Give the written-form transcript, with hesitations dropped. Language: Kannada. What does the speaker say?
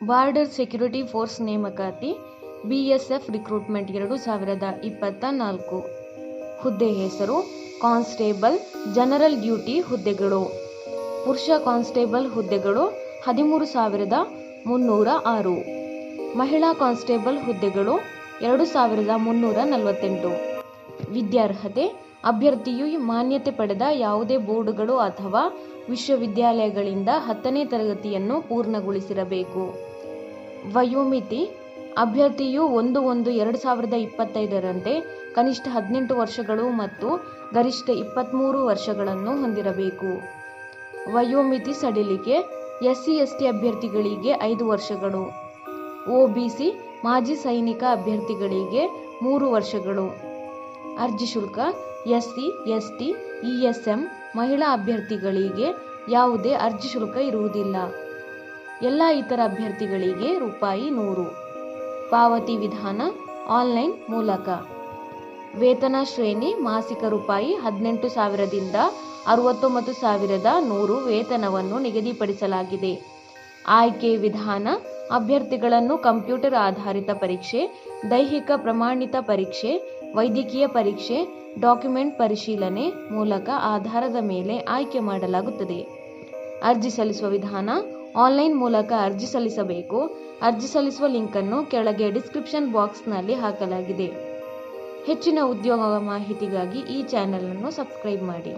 ಬಾರ್ಡರ್ ಸೆಕ್ಯೂರಿಟಿ ಫೋರ್ಸ್ ನೇಮಕಾತಿ BSF ರಿಕ್ರೂಟ್ಮೆಂಟ್ 2024. ಹುದ್ದೆ ಹೆಸರು ಕಾನ್ಸ್ಟೇಬಲ್ ಜನರಲ್ ಡ್ಯೂಟಿ ಹುದ್ದೆಗಳು. ಪುರುಷ ಕಾನ್ಸ್ಟೇಬಲ್ ಹುದ್ದೆಗಳು 13,306. ಮಹಿಳಾ ಕಾನ್ಸ್ಟೇಬಲ್ ಹುದ್ದೆಗಳು 2,348. ವಿದ್ಯಾರ್ಹತೆ ಅಭ್ಯರ್ಥಿಯು ಮಾನ್ಯತೆ ಪಡೆದ ಯಾವುದೇ ಬೋರ್ಡುಗಳು ಅಥವಾ ವಿಶ್ವವಿದ್ಯಾಲಯಗಳಿಂದ 10ನೇ ತರಗತಿಯನ್ನು ಪೂರ್ಣಗೊಳಿಸಿರಬೇಕು. ವಯೋಮಿತಿ ಅಭ್ಯರ್ಥಿಯು 1/1/2025ರಂತೆ ಕನಿಷ್ಠ 18 ವರ್ಷಗಳು ಮತ್ತು ಗರಿಷ್ಠ 23 ವರ್ಷಗಳನ್ನು ಹೊಂದಿರಬೇಕು. ವಯೋಮಿತಿ ಸಡಿಲಿಕೆ SC/ST ಅಭ್ಯರ್ಥಿಗಳಿಗೆ 5 ವರ್ಷಗಳು, OBC ಮಾಜಿ ಸೈನಿಕ ಅಭ್ಯರ್ಥಿಗಳಿಗೆ 3 ವರ್ಷಗಳು. ಅರ್ಜಿ ಶುಲ್ಕ SC, ST, ESM ಮಹಿಳಾ ಅಭ್ಯರ್ಥಿಗಳಿಗೆ ಯಾವುದೇ ಅರ್ಜಿ ಶುಲ್ಕ ಇರುವುದಿಲ್ಲ. ಎಲ್ಲ ಇತರ ಅಭ್ಯರ್ಥಿಗಳಿಗೆ ₹100. ಪಾವತಿ ವಿಧಾನ ಆನ್ಲೈನ್ ಮೂಲಕ. ವೇತನ ಶ್ರೇಣಿ ಮಾಸಿಕ ₹18,000ದಿಂದ 69,100 ವೇತನವನ್ನು ನಿಗದಿಪಡಿಸಲಾಗಿದೆ. ಆಯ್ಕೆ ವಿಧಾನ ಅಭ್ಯರ್ಥಿಗಳನ್ನು ಕಂಪ್ಯೂಟರ್ ಆಧಾರಿತ ಪರೀಕ್ಷೆ, ದೈಹಿಕ ಪ್ರಮಾಣಿತ ಪರೀಕ್ಷೆ, ವೈದ್ಯಕೀಯ ಪರೀಕ್ಷೆ, ಡಾಕ್ಯುಮೆಂಟ್ ಪರಿಶೀಲನೆ ಮೂಲಕ ಆಧಾರದ ಮೇಲೆ ಆಯ್ಕೆ ಮಾಡಲಾಗುತ್ತದೆ. ಅರ್ಜಿ ಸಲ್ಲಿಸುವ ವಿಧಾನ ಆನ್ಲೈನ್ ಮೂಲಕ ಅರ್ಜಿ ಸಲ್ಲಿಸಬೇಕು. ಅರ್ಜಿ ಸಲ್ಲಿಸುವ ಲಿಂಕನ್ನು ಕೆಳಗೆ ಡಿಸ್ಕ್ರಿಪ್ಷನ್ ಬಾಕ್ಸ್ನಲ್ಲಿ ಹಾಕಲಾಗಿದೆ. ಹೆಚ್ಚಿನ ಉದ್ಯೋಗ ಮಾಹಿತಿಗಾಗಿ ಈ ಚಾನೆಲ್ ಅನ್ನು ಸಬ್ಸ್ಕ್ರೈಬ್ ಮಾಡಿ.